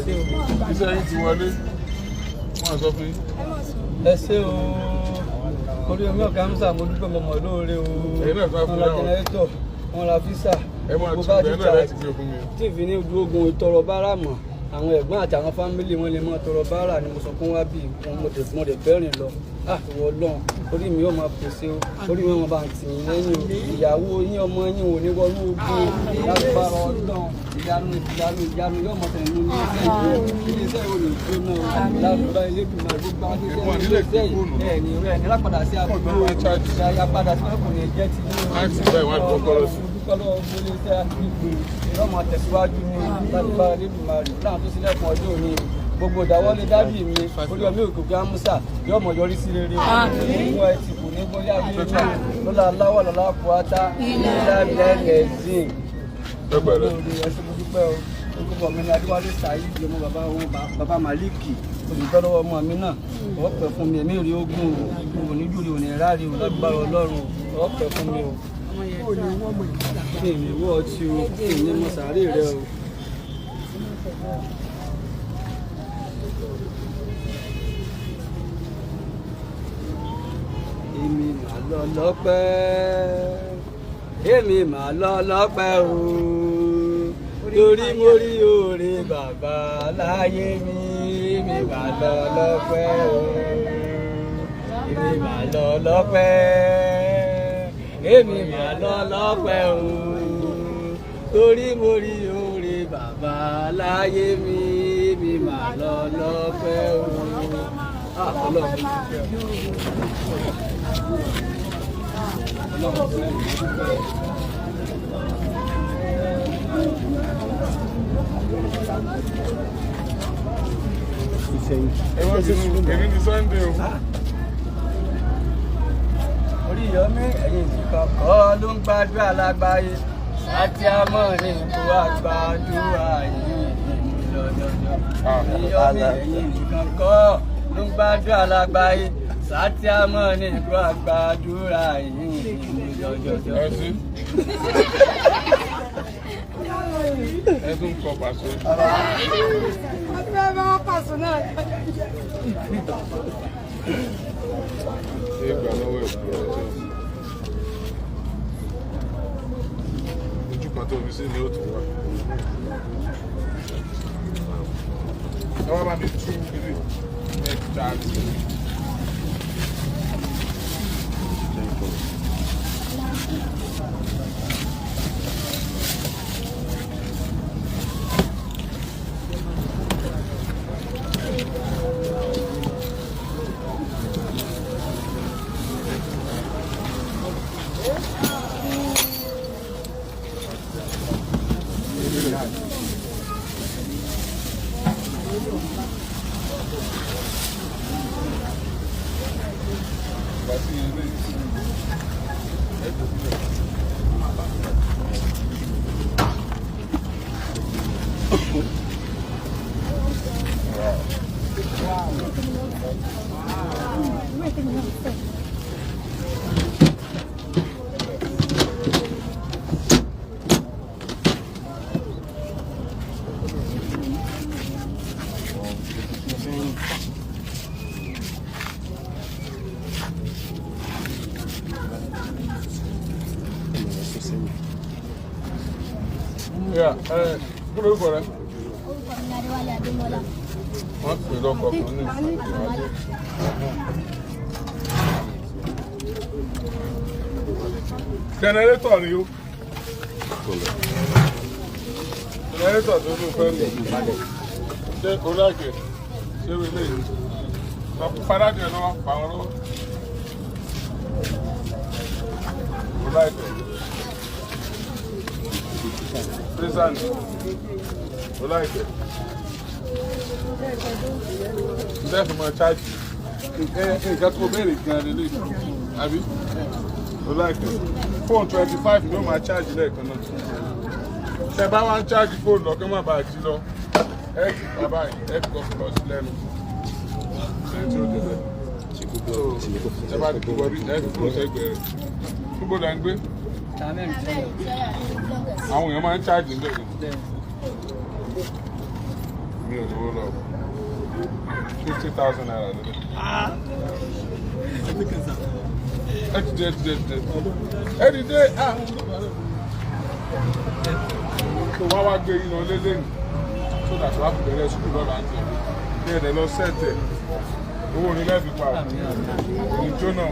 Iṣẹ́ yín ti wọlé. Wọ́n sọ fún yín. Ẹ ṣé o. Oriyomi Hamzat mo dúpẹ́ mọ̀mọ́ lóore o. Wọ́n ra jẹnẹrétọ̀, wọ́n ra físà. Ẹ máa tún bẹ́ẹ̀ náà láti gbé fún mi. Tí ìfi ní ogun ìtọrọ bára mọ̀, àwọn ẹ̀gbọ́n àti àwọn fámílì wọn lè mọ́ tọrọ bára ni mo sọ fún wá bí mo dẹ̀ bẹ́rìn lọ. Ìwọ Ọlọ́run, orí mi yóò máa pèsè o, orí mi yóò máa tì yín lẹ́yìn o. Ìyàwó yín ọmọ yín ò ní wọnú ogun lágbára Ọlọ́run. Ìyanu yóò mọ̀ tẹ̀lé ní iléeṣẹ́ ìwé ìgbóná lágbára Elédùmarè gbogbo àwọn iléeṣẹ́ yìí ẹ̀ẹ́nì rẹ̀ ní lápadà sí àbúrò ìyá padà sí ọkùnrin jẹ́ ti ní ọmọ tẹ̀síwájú ní lágbára Elédùmarè láwọn tó sílẹ̀kùn ọjọ́ òní gbogbo ìdáwọ́lé dábì mi Oriyomi Hamzat yóò mọ̀ yọrí sí rere ìwọ̀n ẹtì kò ní bóyá ilé náà lọ́la aláwọ̀ lọ́la fúwátá nílá bẹ́ẹ̀lẹ́zìn ẹ̀sìn mo dúpẹ́ o orúkọ mi ní Adéwálé Saheed ọmọ bàbá Maliki olùtọ́lọ́wọ́ ọmọ mi náà ọ̀pẹ̀ fún mi ẹ̀mí rí ogún o oníjúri òní rárí o lágbára Ọlọ́run ọ̀pẹ̀ fún mi o kí ni wọ́ ọtí o kí ni mo sàárè rẹ o. Èmi mà lọ lọ́pẹ́ o torí mo rí oore bàbá láyé mi. Èmi mà lọ lọ́pẹ́ o èmi mà lọ lọ́pẹ́ èmi mà lọ lọ́pẹ́ o torí mo rí oore bàbá láyé mi. Èmi mà lọ lọ́pẹ́ o. Èmi ni Sunday o. Oriyomi ẹ̀yin nìkan kọ́ ló ń gbàdúrà lágbàáyé àti àmọ́ ní ìbò àgbàdúrà yìí lọ́dọọdọ. Oriyomi ẹ̀yin nìkan kọ́ ló ń gbàdúrà lágbàáyé àti àmọ́ ní ìbò àgbàdúrà yìí lọ́dọọdọ. Ẹdún kọ pàṣẹ. Ọdún bá pàṣẹ náà. Ṣé ìgbà lọ́wọ́ ẹ̀kú ọjọ́? Ojú kan tó fi sí ni ó tún wá. Ẹ wá bá mi tú ilé ẹ̀ka àti. Yeah, kí ló kọ rẹ? Orúkọ mi ni Adéwálé Adémọ́lá. Wọ́n pè lọ́kọ̀ kan ní ìpàdé. Jẹnẹrétọ̀ ni ó. Jẹnẹrétọ̀ tó ló fẹ́ lò. Ṣé o láìkè? Ṣé o lè? Padà jẹ lọ́wọ́, pa wọn lọ́wọ́. O láìkè. Prison. O láìkè. Ǹjẹ́ fi mọ chájì? Nǹkan tó béèrè gan-an lélẹ̀. Àbí? O láìkè. Fóònù 25 ni ó máa chájì lẹ́ẹ̀kan náà. Ṣé bá wá ń chájì fóònù lọ kí wọ́n má bàa jí lọ? Ẹ kì í bàbá yìí, ẹ kì í kọ́ sí lẹ́nu. Ṣé tí ó dé bẹ́ẹ̀? Ṣé bá ti kú bọ́bí? Ẹ fi fóònù sẹ́gbẹ̀ẹ́ rẹ̀. Níbo la ń gbé? Àwọn èèyàn máa ń chájì níbẹ̀. mi ò lówó lọ 50,000 naira lóde. ẹ dìde tó wá gbé iná lélẹ́yìn tó dàtí wá fi bẹ̀rẹ̀ sùkúl lọ́la àti ní ẹ̀dẹ̀ lọ sẹ́ẹ̀tẹ̀ owó ní lẹ́ẹ̀fì pa èmi jóná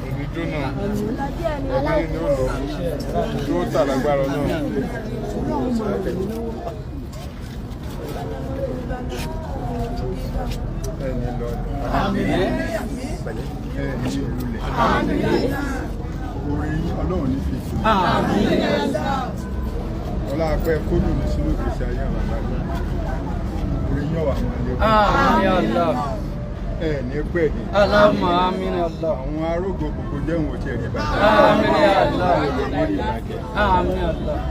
ẹ̀mí ni ó lò tí ó tà lágbára náà. ẹni lọ ẹni olùlẹ̀ orin ọlọ́run ní fi ọlá apẹ́ kódù ní sínú ìgbésí ayé àwọn àgbàgbà orin yàn wà máa ní pẹ́ ní Allahumma amin Allah. àwọn arógo gbogbo jẹun òtí ẹ̀rí bá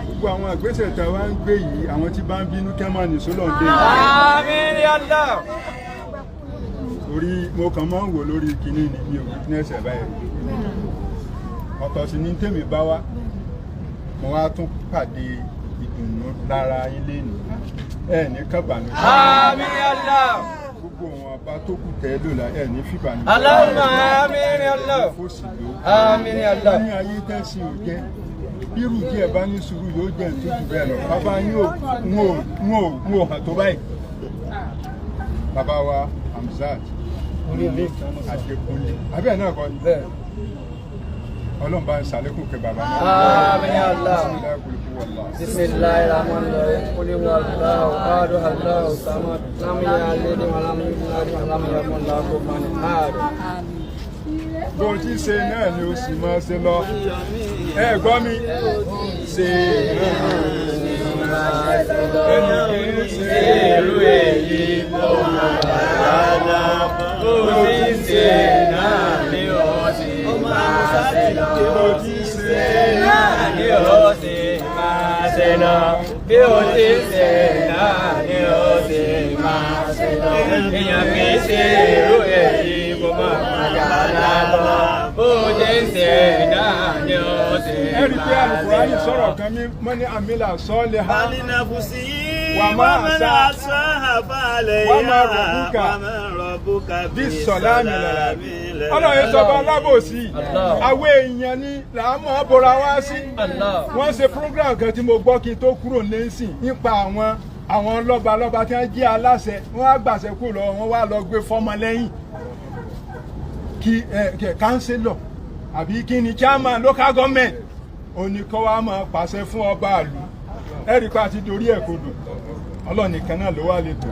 gbogbo àwọn àgbésẹ̀ tá a wá ń gbé yìí àwọn tí bá ń bínú kẹ́mà ní sólọ́ndé Amin Allah. orí mo kàn máa ń wò lórí kinní ní mi ò witness ẹ̀ báyìí ọ̀tọ̀ sí ní tèmi bá wá mo wá tún pàdé ìdùnnú lára ilé ní ẹ̀ ní kábàánú. Amin Allah. gbogbo wọn bá tó kù tẹ́ lò ẹ̀ ní fìbànú. Allahumma amin Allah. Amin Allah. ní ayé tẹ́sí ò jẹ́ bírù díẹ̀ bá ní sùúrù yóò jẹ́ ìtújù bẹ́ẹ̀ lọ bàbá yín ò hàn tó báyìí. bàbá wa Hamzat onílé Adékúnlé abẹ́ náà kọ́ ni ọlọ́run bá ń ṣàlékún kẹ bàbá náà. Amin Allah. Bismillahirrahmanirrahim. Qul huwallahu ahad Allahu samad lam yalid wa lam yulad wa lam yakul lahu kufuwan ahad. bó ti ṣe náà ni ó sì máa ṣe lọ ẹ gbọ́ mi ṣe ẹni kì í ṣe irú èyí tó máa dáadáa bó ti ṣe náà ni ó sì máa ṣe lọ bó ti ṣe náà ni ó sì máa ṣe lọ bí ó ti ṣe náà ni ó sì máa ṣe lọ èèyàn kì í ṣe irú èyí kó máa dáadáa lọ bó ti ṣe náà ni ó sì máa ṣe lọ. ẹ̀rí pé Al-Qur'ani sọ̀rọ̀ kan mi mọ́ ní àmìlà sọ́ọ́lẹ̀ ha wà máa sá wà máa rọ̀bùkà bí sọ̀lá mi lára ọ̀nà ìsọ̀bọ̀ alábòsí àwọn èèyàn ní làámọ̀ bora wá sí wọ́n ṣe program kan tí mo gbọ́ kí n tó kúrò lẹ́sìn nípa àwọn lọ́balọ́ba tí wọ́n jẹ́ aláṣẹ wọ́n á gbàṣẹ kúrò lọ́wọ́ wọ́n wá lọ gbé fọ́mọ lẹ́yìn kí kánsílọ̀ àbí kí ni chairman local government oníkọ́ wa máa pàṣẹ fún ọba àlù ẹ̀rí pa ti dorí ẹ̀ kodò ọlọ́ọ̀nì kan náà ló wà lè tó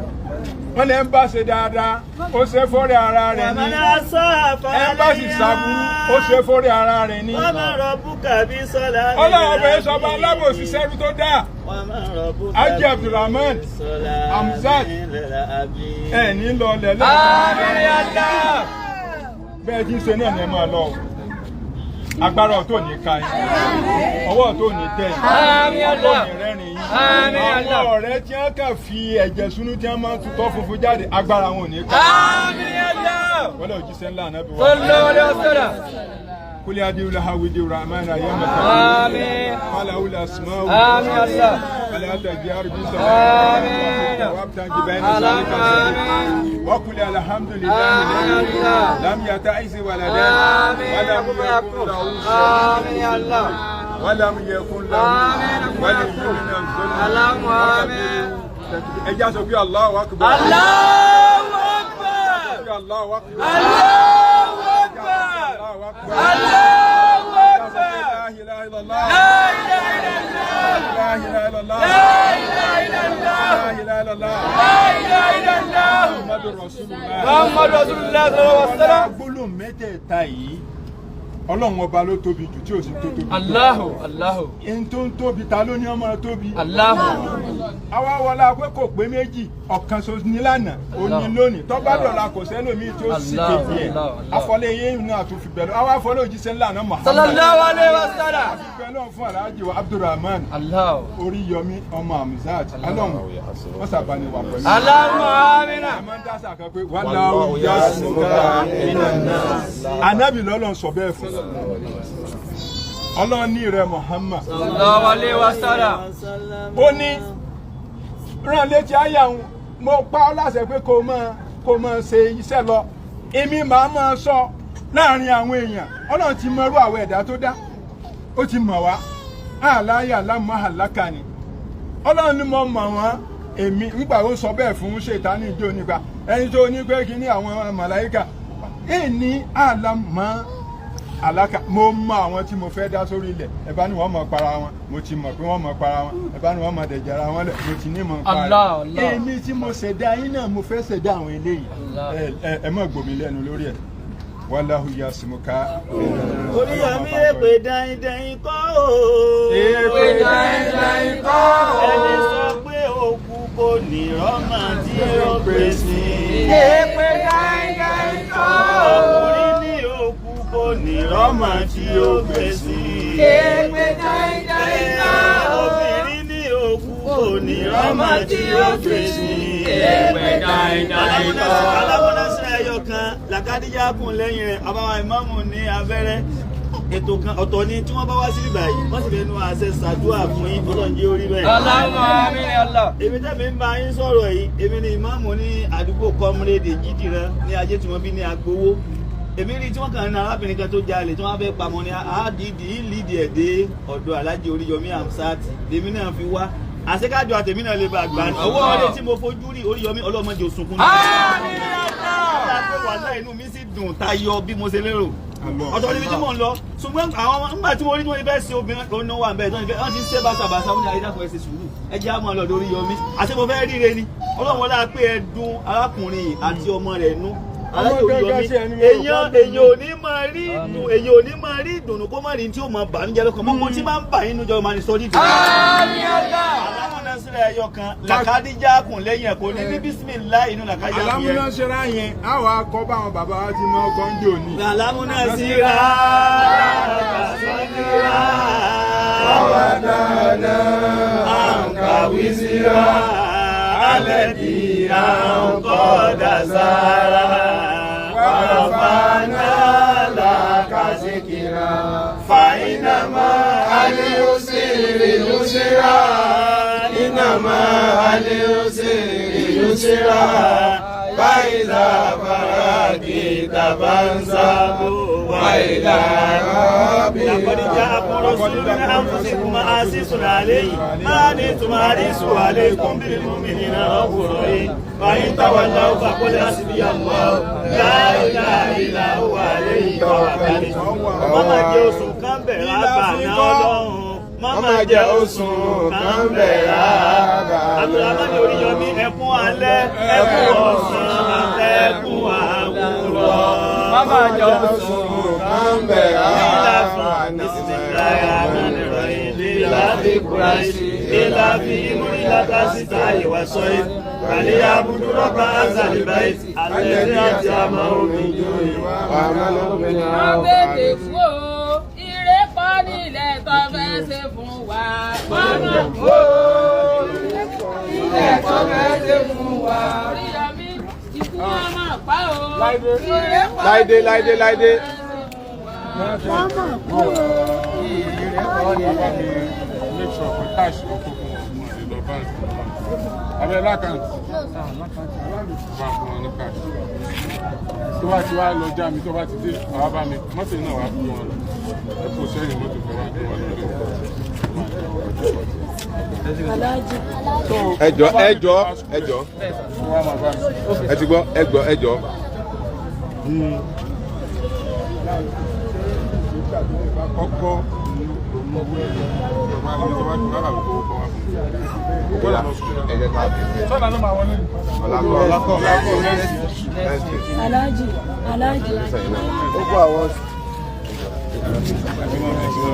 wọ́n lè ń bá ṣe dáadáa ó ṣe fọ́rẹ́ ara rẹ̀ ní ẹ bá sì ṣàbúrú ó ṣe fọ́rẹ́ ara rẹ̀ ní ọlọ́run ọbẹ̀ sọba alábòsí sẹ́rú tó dáa Ajé Abdulrahman Hamzat ẹ̀ ní lọ lẹ́lẹ́ bẹ́ẹ̀ tí ń ṣe náà ní ẹ máa lọ agbára ọ̀tọ̀ ní ká yín ọwọ́ ọ̀tọ̀ ní tẹ̀ yín ọwọ́ ní rẹ́rìn yín àwọn ọ̀rẹ́ tí wọ́n kà fi ẹ̀jẹ̀ súnú tí wọ́n máa ń tutọ́ funfun jáde agbára wọn ò ní ká wọ́n lè òjíṣẹ́ ńlá ànábì wa. كل هذه لها ودي الرحمن أيام آمين قال أولى أسماء آمين الله فلا تجار بسماء آمين وابتغي بين ذلك وقل الحمد لله لم يتعز ولدا ولم يكن له آمين الله ولم يكن له ولي من الذل اللهم آمين إجازة في الله أكبر الله أكبر الله أكبر الله أكبر لا إله إلا الله لا إله إلا الله لا إله إلا الله لا إله إلا الله لا إله إلا الله محمد رسول الله محمد رسول الله صلى الله عليه وسلم gbólóhùn mẹ́tẹ̀ẹ̀ta yìí ọlọ́run ọba ló tóbi jù tí ò sí tó tóbi. Allahu Allahu. ẹni tó ń tóbi ta ló ní ọmọ tóbi. Allahu. àwa wọlé pé kò pé méjì ọ̀kan ṣoṣo ní lánàá òní lónìí tọ́gbà dọ̀la kò sẹ́lòmíì tí ó sì kejì ẹ̀ afọlẹ́ yẹn náà tó fi bẹ̀rẹ̀ àwa afọlẹ́ òjíṣẹ́ ńlá náà Muhammad. Sallallahu alaihi wasallam. àfi bẹ̀rẹ̀ fún Alhaji wa Abdulrahman Oriyomi ọmọ Hamzat alọ́run wọ́n sábà ní wà pẹ̀lú. Allahumma amina. ẹ máa ń dásà kan pé wallahu yasmuka minan nas. Ànábì lọ́lọ́ sọ bẹ́ẹ̀ fún ọlọ́run ní rẹ̀ Muhammad sallallahu alaihi wasallam ó ní rán létí àyà òun mo pa ọ́ láṣẹ pé kó máa ṣe iṣẹ́ lọ èmi máa sọ láàrin àwọn èèyàn Ọlọ́run ti mọ irú àwọn ẹ̀dá tó dá ó ti mọ̀ wá àláyà lámọ́ àlákà ni Ọlọ́run ni mo mọ̀ wọ́n èmi nígbà ó sọ bẹ́ẹ̀ fún Ṣètánì ìjọ nípa ẹni tó ní pé kí ní àwọn màláíkà ní àlámọ́ àlákà mo mọ àwọn tí mo fẹ́ dá sórí ilẹ̀ ẹ bá ní wọ́n mọ̀ para wọn mo ti mọ̀ pé wọ́n mọ̀ para wọn ẹ bá ní wọ́n mọ̀ dẹ̀jẹ̀ra wọn lẹ̀ mo ti ní mọ̀ para èmi tí mo ṣẹ̀dá yín náà mo fẹ́ ṣẹ̀dá àwọn eléyìí ẹ mọ̀ gbòmí lẹ́nu lórí ẹ̀ wàláhù yasimuka. Oriyomi èpè dáindáin kọ́ o. Èpè dáindáin kọ́ o. Ẹni sọ pé òkú kò ní rọ́mà tí ó pèsè. Èpè dáindáin kọ́ o. Ọkùnrin ní òkú kò ní rọ́mà tí ó pèsè. Èpè dáindáin kọ́ o. Obìnrin ní òkú kò ní rọ́mà tí ó pèsè. Èpè dáindáin kọ́ o. Alámúnásílẹ̀ ẹyọ kan làkàdíjà kùn lẹ́yìn rẹ̀ àbáwá ìmáàmù ní abẹ́rẹ́ ètò kan ọ̀tọ̀ ni tí wọ́n bá wá sí ìbàyí wọ́n sì fẹ́ nu àṣẹ ṣàdúrà fún yín ọlọ́njẹ́ orí bẹ́ẹ̀. Èmi tẹ́mi ń bá yín sọ̀rọ̀ yìí èmi ni ìmáàmù ní àdúgbò kọ́múrédè jídìrán ní ajé tí wọ́n bí ní agbowó èmi rí tí wọ́n kàn ní arábìnrin kan tó jalè tí wọ́n fẹ́ pamọ́ ní àdìdì ìlídìí ẹ̀dẹ́ ọ̀dọ̀ Alhaji Oriyomi Hamzat lèmi náà fi wá àṣekájọ àtẹ̀mí náà lè bá gbà ní owó ọdẹ tí mo fojú rí Oriyomi ọlọ́mọdé òsunkún wàhálà inú mi sì dùn tayọ bí mo ṣe lérò ọ̀tọ̀ níbi tí mò ń lọ ṣùgbọ́n àwọn nígbà tí mo rí tí wọ́n fẹ́ ṣe obìnrin tó náwó àbẹ̀ tó ní fẹ́ wọ́n ti ń ṣe bàṣàbàṣà wọn ní àyíká ẹ̀ṣẹ̀ sùúrù ẹjẹ́ àmọ́ lọ́dọ̀ Oriyomi àti mo fẹ́ ríre ni Ọlọ́run wọlé pé ẹ dùn arákùnrin àti ọmọ rẹ̀ nú Alhaji Oriyomi èèyàn ò ní máa rí ìdùnnú kó má rí tí ó máa bà ń jẹ́ lọ́kàn mọ́ tí máa ń bà nínú jọ máa ní sọ́dí tó alámúnásílẹ̀ ẹyọ kan làkàdíjà kùn lẹ́yìn ẹ̀kọ́ ní bísímìlá inú làkàdíjà kùn yẹn. alámúnásílẹ̀ yẹn àwọn akọ bá àwọn bàbá wa ti mọ ọkọ ń jò ní. alámúnásílẹ̀ àwọn dáadáa àǹkàwísíra alẹ́ bí àǹkọ́dà sára wàfàánà làkàzíkìrà fàínàmà àlẹ́hùsìrì lùsìrà ìnàmà àlẹ́hùsìrì lùsìrà fàìlà fàràkì tàbánsábò wàìlà rọ́bì. Làkọ́díjà àkọ́rọ́sùn ní àǹfùsìkùn máa sísùn àlẹ́yìn máa ní tùmọ̀ àdísù àlẹ́kùn bí mùmínì náà ọ̀pọ̀rọ̀ yìí. Fàyín tàwàlá ọ̀fà kọ́lẹ̀ àsìbí àmọ́ láìlá ìlà òwà àlẹ́yìn tàwàkálẹ̀. Mọ́mà jẹ́ oṣù kan bẹ̀rẹ̀ àbà náà Ọlọ́run. Mọ́mà jẹ́ oṣù kan bẹ̀rẹ̀ àbà. Abdulrahman Oriyomi ẹkún alẹ́, ẹkún ọ̀sán, ẹkún àwùrọ̀. Mọ́mà jẹ́ oṣù kan bẹ̀rẹ̀ àbà. Lílàbí Kùráìṣì, lílàbí múlílátàsítà ìwàsọ́yìn. Kàlẹ́ àbúdú rọ́bà àzàlìbáìtì, àlẹ́dẹ́ àti àmà omi jòyè. Àbẹ̀dẹ̀ fún o, ìrẹ́pọ̀ nílẹ̀ tó fẹ́ ṣe fún wa. Mọ́nà fún o, ilẹ̀ tó fẹ́ ṣe fún wa. Oriyomi, ikú wọn máa pa o. Láìdé. Make sure for cash or abẹ́ lákàntì wà fún wọn ní cash tó bá ti wá lọ já mi tó bá ti dé àwọn bá mi mọ́tò náà wà fún wọn ẹ̀kọ́ sẹ́yìn mọ́tò fẹ́ wá fún wọn lórí ẹjọ́ ẹ ti gbọ́ ẹjọ́ kọ́kọ́ Alhaji. ó kó àwọn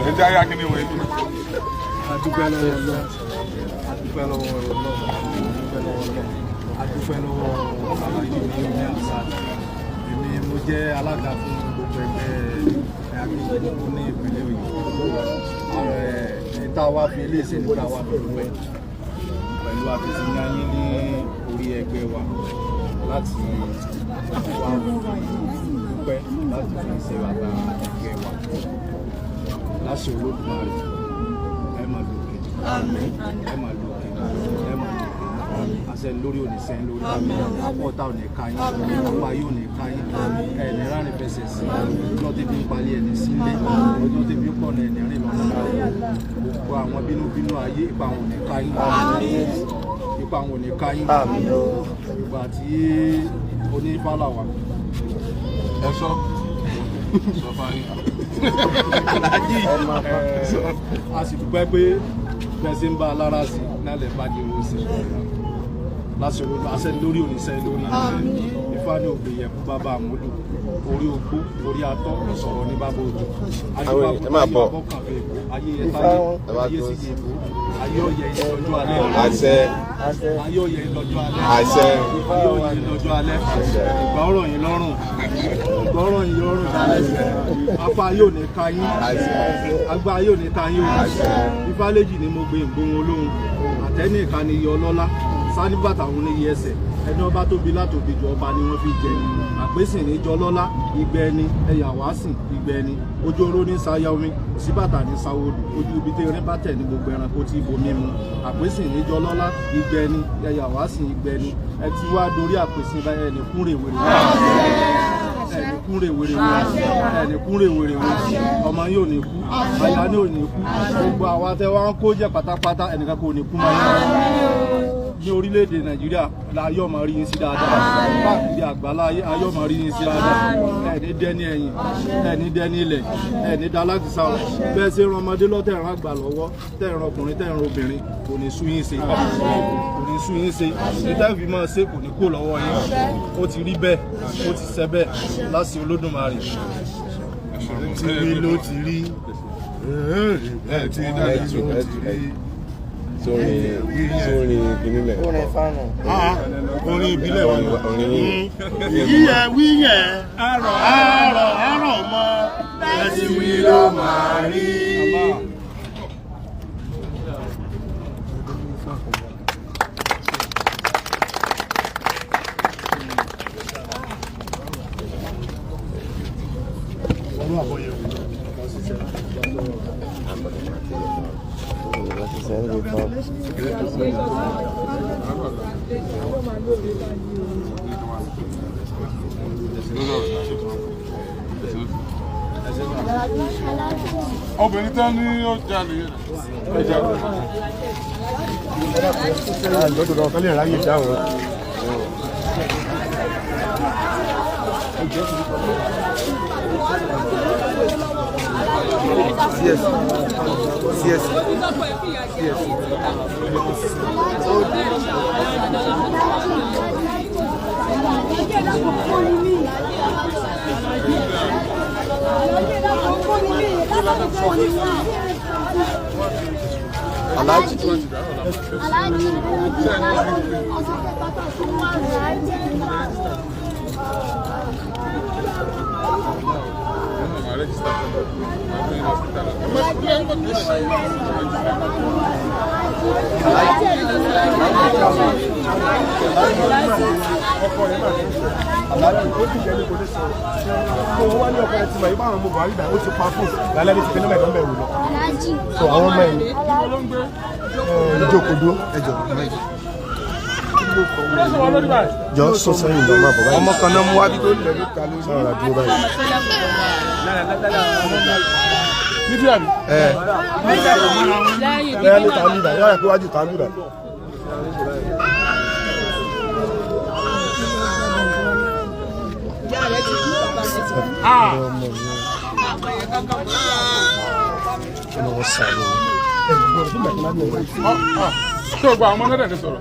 ẹjẹ́ ayé akíní wọ̀nyí ni. adúpẹ́ lọ́wọ́ Alhaji Oriyomi Hamzat. Èmi mo jẹ́ alága fún gbogbo ẹgbẹ́ akíndélógún ní ìpínlẹ̀ Ọ̀yọ́. Níta wá fi iléeṣẹ́ níta wá fi dúpẹ́ pẹ̀lú akitiyan yín ní orí ẹgbẹ́ wa láti wá dúpẹ́ láti fi ṣe bàbá ẹgbẹ́ wa láṣẹ Olódùmarè ẹ máa lókè ẹ máa lókè ẹ máa lókè. sẹ́ni lórí òní sẹ́ni lórí ọ̀tá òní ká yín ọ̀pá yóò ní ká yín ẹ̀ẹ́nì rárìn fẹsẹ̀ sí ọjọ́ tẹ́bí ń palẹ̀ ẹ̀ní sílé ọjọ́ tẹ́bí ń pọ̀ ní ẹ̀ní rìn lọ́nà gbogbo àwọn bínúbínú ayé ipa àwọn òní ká yín ipa àwọn òní ká yín ìgbà tí onífàlà wà ẹ sọ fáyín a sì dúpẹ́ pé bẹ́ẹ̀ ń bá alára sí nálẹ̀ bá di owó sí lásìkò àṣẹ lórí oníṣẹ́ lórí Ifá ní ògbè yẹ̀kú bàbá àmúlò orí ogbó orí atọ́ sọ̀rọ̀ ní bàbá òjò ayé kàfé èkó ayé ẹ̀táyé ayé sídìí èkó ayé ọ̀yẹ̀ ìlọ́jọ́ alẹ́ ayé ọ̀yẹ̀ ìlọ́jọ́ alẹ́ ayé ọ̀yẹ̀ ìlọ́jọ́ alẹ́ ìgbà ọ̀rọ̀ yìí lọ́rùn ìgbà ọ̀rọ̀ yìí lọ́rùn dalẹ̀ apá yóò ní ká yín agbá yóò ní ká yín Ifá léjì ni mo gbé ìgbóhun olóhùn àtẹ́ní ìkànnì iye ọlọ́lá sani bàtà òun ní iye ẹsẹ̀ ẹni ọba tóbi látòbí ju ọba ni wọ́n fi jẹ àpèsìn ní jọlọ́lá igbe ẹni ẹ̀yà wàásìn igbe ẹni ojú oró ní sáyà omi sí bàtà ní sáwọ́dù ojú ibi tí erin bá tẹ̀ ní gbogbo ẹranko tí ibo mímu àpèsìn ní jọlọ́lá igbe ẹni ẹ̀yà wàásìn igbe ẹni ẹ ti wá dorí àpèsìn báyẹn ẹni kúnrè wèrè ẹni kúnrè wèrè ẹni kúnrè wèrè ọmọ yóò ní kú aya ní ò ní kú gbogbo àwa tẹ wá ń kó jẹ pátápátá ẹnìkan kò ní kú máa yára ní orílẹ̀-èdè Nàìjíríà láyọ̀ máa rí yín sí dáadáa káàkiri àgbálá ayọ̀ máa rí yín sí dáadáa ẹni dẹ́ni ẹ̀yìn ẹni dẹ́ni ilẹ̀ ẹni dalákìsà bẹ́ẹ̀ ṣe ran ọmọdé lọ tẹ̀ràn àgbà lọ́wọ́ tẹ̀ràn ọkùnrin tẹ̀ràn obìnrin kò ní sú yín ṣe kò ní sú yín ṣe níta ìfì máa ṣe kò ní kó lọ́wọ́ yín ó ti rí bẹ́ẹ̀ ó ti ṣẹ bẹ́ẹ̀ láti Olódùmarè ti rí ló ti rí ti rí sórin ìpínlẹ̀ orin ìbílẹ̀ wọn yíyẹ wíyẹ àrọ̀ mọ́ ẹ̀sìn wí ló máa rí. obìnrin tán ní ó jalè lọ́dọ̀ náà kálẹ̀ ráyè dáhùn. CS. Aláàjì. Aláàjì ó ti jẹ́ ní kò ní sọ kó wá ní ọkọ̀ ẹtì báyìí báwọn ọmọ Buhari báyìí ó ti pa fún lálẹ́ ní ti fẹ́ mẹ́ẹ̀ẹ́dọ́ mẹ́ẹ̀rù lọ. So àwọn ọmọ ẹ̀yìn ìjókòó ẹjọ́ jọ sọ sẹ́yìn lọ máa bọ̀ báyìí. ọmọ kan náà mú wá bí tó lè lórí ta lórí. sọ̀rọ̀ àdúró báyìí. níbi àbí. lẹ́yìn ní tàbí ìdá yára pé wájú tàbí ìdá. Tó gba àwọn ọmọ náà dẹ̀ sọ̀rọ̀.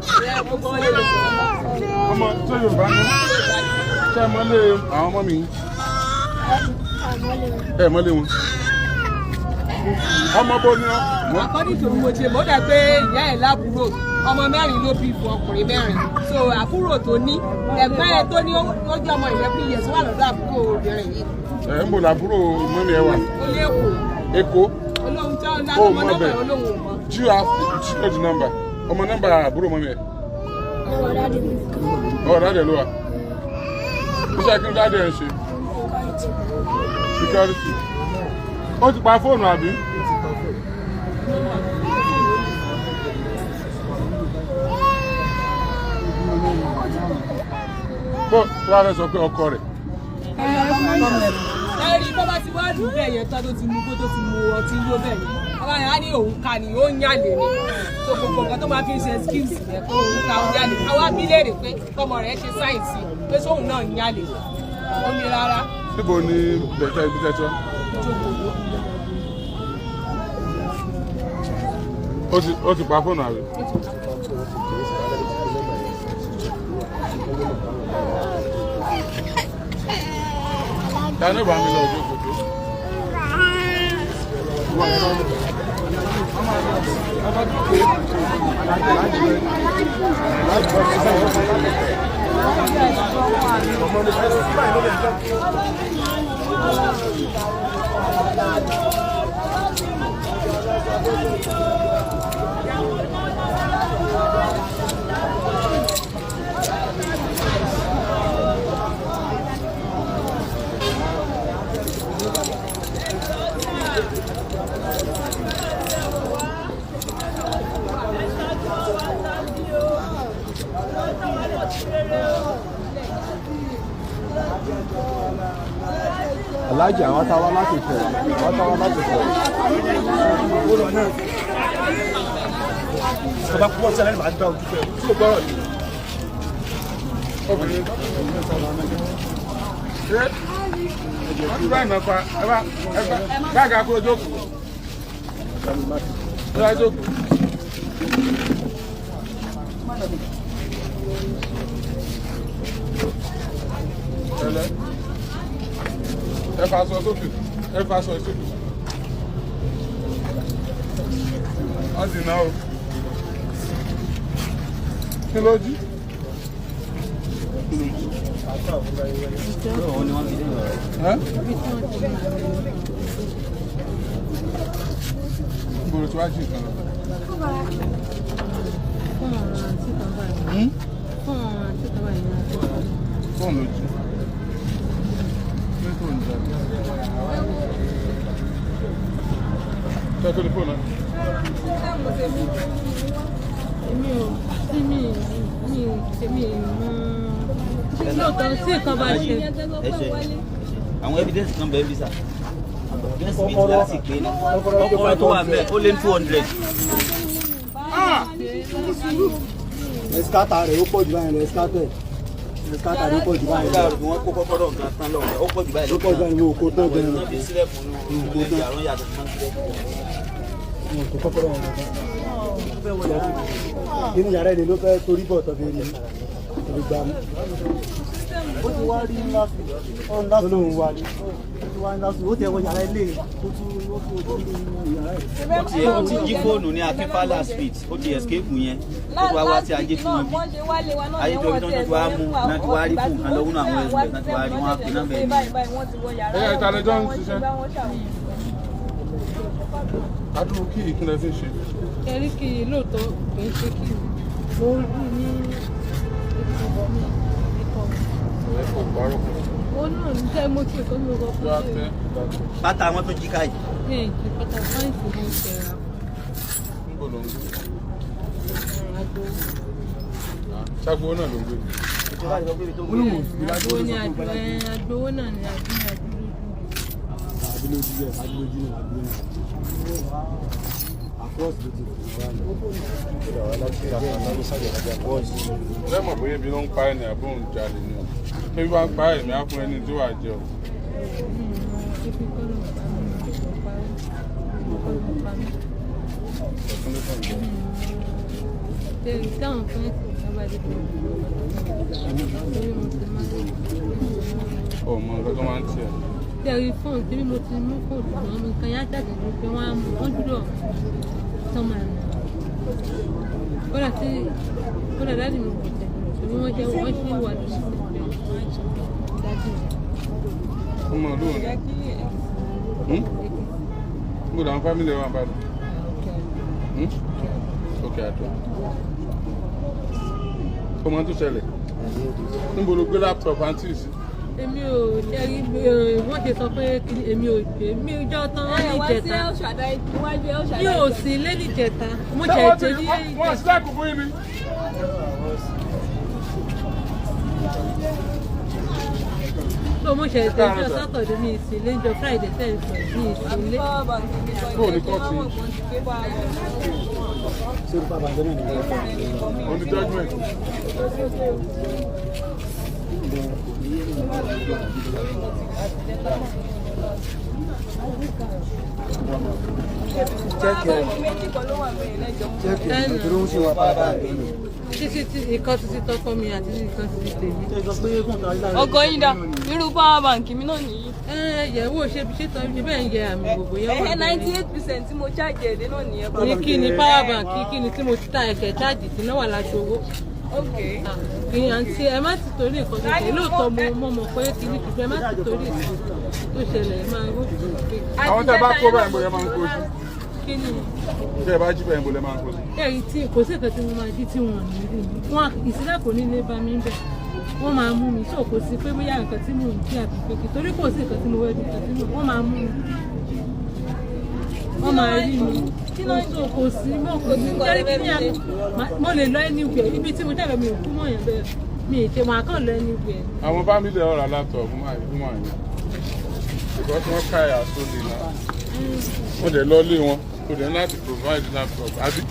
Ọmọ tó Yorùbá ní. Ṣé ẹ mọ́lé àwọn ọmọ mi? Ẹ mọ́lé wọn. Ọmọ bó ní wọn. According to mo ṣe mọ́ dà pé ìyá ẹ̀ lábúrò ọmọ mẹ́rin ló bí fún ọkùnrin mẹ́rin. So àbúrò tó ní ẹ̀gbọ́n ẹ̀ tó ní ó jẹ́ ọmọ 11 years wà lọ́dọ̀ àbúrò obìnrin yìí. Ẹ ń bò lábúrò mọ́mí ẹ wà. Ó lé Èkó. Èkó. Olóhùn tí wọ́n dá ọmọ nọ́mbà olóhùn mọ́. Do you have the number? Ọmọ nọ́mbà àbúrò mọ́mí ẹ. Ọ̀ dáadé ló wà. Iṣẹ́ kí n dáadé ẹ ṣe. Security. Ó ti pa fóònù àbí? Bó wá fẹ́ sọ pé ọkọ rẹ̀. Ẹ̀rí bó bá ti wá lù bẹ́ẹ̀ yẹn tán tó ti mú kó tó ti mú ọtí yó bẹ́ẹ̀ yẹn. Bàbá yẹn á ní òun ka ni ó ń yàlè ni. Tó gbogbo nǹkan tó máa fi ń ṣe skills yẹn kó òun ka òun yàlè. Àwa bí léèrè pé tọmọ rẹ̀ ṣe sáyẹ̀nsì pé sóun náà ń yàlè. Ó ní rárá. Níbo ni bẹ̀tẹ̀ ibi tẹ́tọ́? Ó ti pa fóònù àrẹ. Ta ní bá mi lọ ojú kòtò? Aláàjì àwọn táwa láti fẹ́ ọba púpọ̀ sí alẹ́ màá gbá ojú fẹ́ tí ó gbọ́rọ̀ ní Obìnrin. Ṣé wọ́n ti bá ìmọ̀ pa báàgì akúrò jókòó? Ṣé jókòó? Ẹlẹ́. Ẹ fa aṣọ sókè. Ẹ fa aṣọ sókè. Wọ́n sì náà o. Kí ló jí? Gbòòrò tí wá jí nǹkan lọ. Fóònù ló jí. Ṣé kí ni fóònù náà? Àwọn evidence kan bẹ́ẹ̀ bí sà. Evidence bí láti pé ní ọkùnrin tó wà bẹ́ẹ̀ ó lé 200. ẹ̀sìkátà rẹ̀ ó pọ̀ jù báyìí lọ ẹ̀sìkátà rẹ̀ ó pọ̀ jù báyìí lọ. Wọ́n kó kọ́kọ́rọ́ nǹkan tán lọ́wọ́ ó pọ̀ jù báyìí lọ. ó pọ̀ jù báyìí lọ kó tán bẹ́ẹ̀ lọ. Wọ́n fi sílẹ̀ fún un yàrá yàtọ̀ fún un. kó kọ́kọ́rọ́ wọn lọ. Nínú yàrá ẹni ló fẹ́ torí bọ̀ tọ́ fi rí gbà mú. Ó ti wá rí ńlá sí olóhùn wa ni. Ó ti wá ńlá sí ó ti ẹ̀wọ̀ yàrá ilé ó tún yàrá ẹ̀. Ó ti jí fóònù ní Akínfàlà street ó ti escape yẹn ó ti wá sí ajé tí wọ́n bí ayé tó tó ti wá mú náà ti wá rí fún nǹkan lọ́wọ́ àwọn ẹ̀sùn náà ti wá rí wọn á pè náà bẹ́ẹ̀ ni. Ẹ̀yà ìtàlẹ́jọ́ ń ṣiṣẹ́. Adúrú kí ìkúnlẹ̀ fi ṣe. Ẹ̀rí kì í lóòótọ́ kì í ṣe kí mo rí ní ìkọ̀ mi. Ẹ̀kọ́ parọ́. Ó náà ń jẹ́ mo ti ẹ̀kọ́ mi rọ fún mi. Bàtà wọn tó jí káyì. Bẹ́ẹ̀ ni pátá fáìsì mo ń tẹ̀ra. Níbo ló ń gbé? Ṣágbó náà ló ń gbé. Àgbo ni àgbowó náà ni Adúlójú náà. Àkọ́ọ̀sì ló ti Lẹ́mọ̀ bóyá ibi ló ń pa ẹni àbóhùn jalè ni o. Ṣé bí wọ́n pa ẹ̀mí á fún ẹni tó wà jẹ o? Ọmọ nǹkan tó máa ń tiẹ̀. Tẹ̀rí fóònù tí mo ti mú fóònù náà mi kan yá jáde ní pé wọ́n á mú wọ́n dúró sọ́mọ ẹ̀. Kódà dáàdì mi kò tẹ̀ torí wọ́n ṣe wà ní dáàdì mi. Ọmọ olóòrùn ni. Gbọ́dọ̀ àwọn fámìlì wa bá lọ. Ok, àjọ. Ọmọ tó ṣẹlẹ̀. Níbo ló gbé laptop àǹtí sí? Èmi ò ṣẹ́rí wọ́n ṣe sọ pé èmi ò gbé mi jọ tán wọ́n ní ìjẹta mi ò sí lẹ́ni ìjẹta mo ṣe ètò ní wọ́n sílẹ̀kù fún yín ni. So mo ṣe ṣe ọjọ́ Saturday mi ìsìnlé ọjọ́ Friday tẹ̀sán mi ìsìnlé. Kó o ní kọ́ọ̀tù yìí. O ní judgment. Títí ìkan títí tọkọ mi àti ìkan títí tèmi. Ọkọ yín dá irú power bank mi náà nìyí. Yẹ̀wò ṣe tọ́jú bẹ́ẹ̀ ń yẹ àmì gbogbo yẹn wà. 98% tí mo charge ẹ̀dẹ́ náà nìyẹn. Ní kí ni power bank kí ni tí mo ti ta ẹ̀kẹ́ charge tí náà wà láti owó. Kì í àǹtí ẹ má ti torí nǹkan tó ṣe lóòótọ́ mo mọ̀ pé kì í ní ṣùgbọ́n ẹ má ti torí tó ṣẹlẹ̀ ẹ máa ń rò. Àwọn tẹ́ bá kó báyìí bóyá máa ń kó sí. Kí ni? Tẹ́ bá jí báyìí bóyá máa ń kó sí. Èyí tí kò sí nǹkan tí mo máa jí tí wọ́n ní rí mi. Wọ́n ìsílẹ̀ kò ní lè bá mi bẹ̀. Wọ́n máa mú mi tí ò kò sí pé bóyá nǹkan tí mò ń jí àbí pé kì torí kò sí nǹkan tí mo wẹ́ di nǹkan tí wọ́n máa mú mi. Wọ́n máa rí mi. Kò sí mo lè lọ anywhere ibi tí mo jáde mi ò kú mọ̀ yẹn bẹ́ẹ̀ mi ì ṣe máa kàn lọ anywhere. Àwọn fámìlì ọ̀rọ̀ laptop fún àyè because wọ́n ká ẹ̀yà sóde náà wọ́n dẹ̀ lọ lé wọn kò dẹ̀ láti provide laptop àbí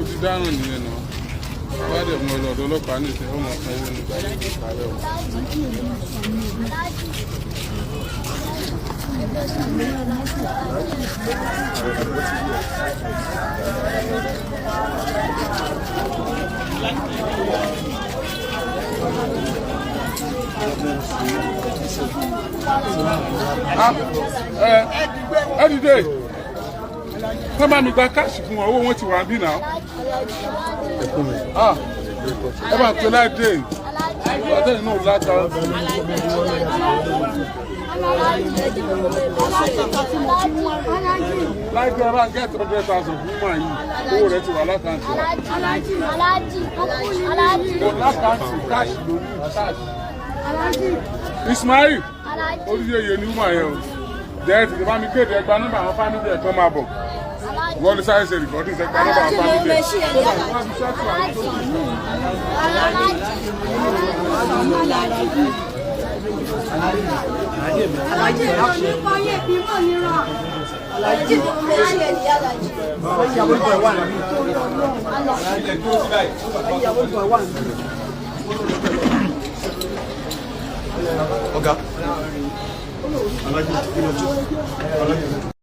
ó ti dáràn nìyẹn náà wọ́n á dẹ̀ mú ọlọ́dọ̀ ọlọ́pàá ní ìṣẹ́ ọmọ kan owó nígbà tó ti parẹ́ o. Ẹ dìde ká bá mi gba káàsì fún wọn owó wọn ti wà bí náà ẹ bá tó láì dé àtẹ̀yìn náà láta. Láìpẹ́ ẹ bá ń gẹ́tọ̀ 100,000 fún màá yìí owó rẹ̀ ti wà lákàntì. Lákàntì káàsì lórí káàsì. Ismail oríṣiríṣi ni wúmọ̀ yẹn o jẹ́ ti bá mi kéde ẹgbàá nọ́mbà àwọn fámìlì ẹ̀ kan máa bọ̀ wọ́n ní sáyẹ́nsì rìkọ́dì ẹgbàá nọ́mbà àwọn fámìlì ẹ̀. Alájì ló ní kọ́yé bí mò ní ràn. Alájì ló ń ṣe ẹ̀dí alájì. Ìyàwó ìbọn wà ní. Ìyàwó ìbọn wà ní. Ọ̀gá. Alájì kí ló tún?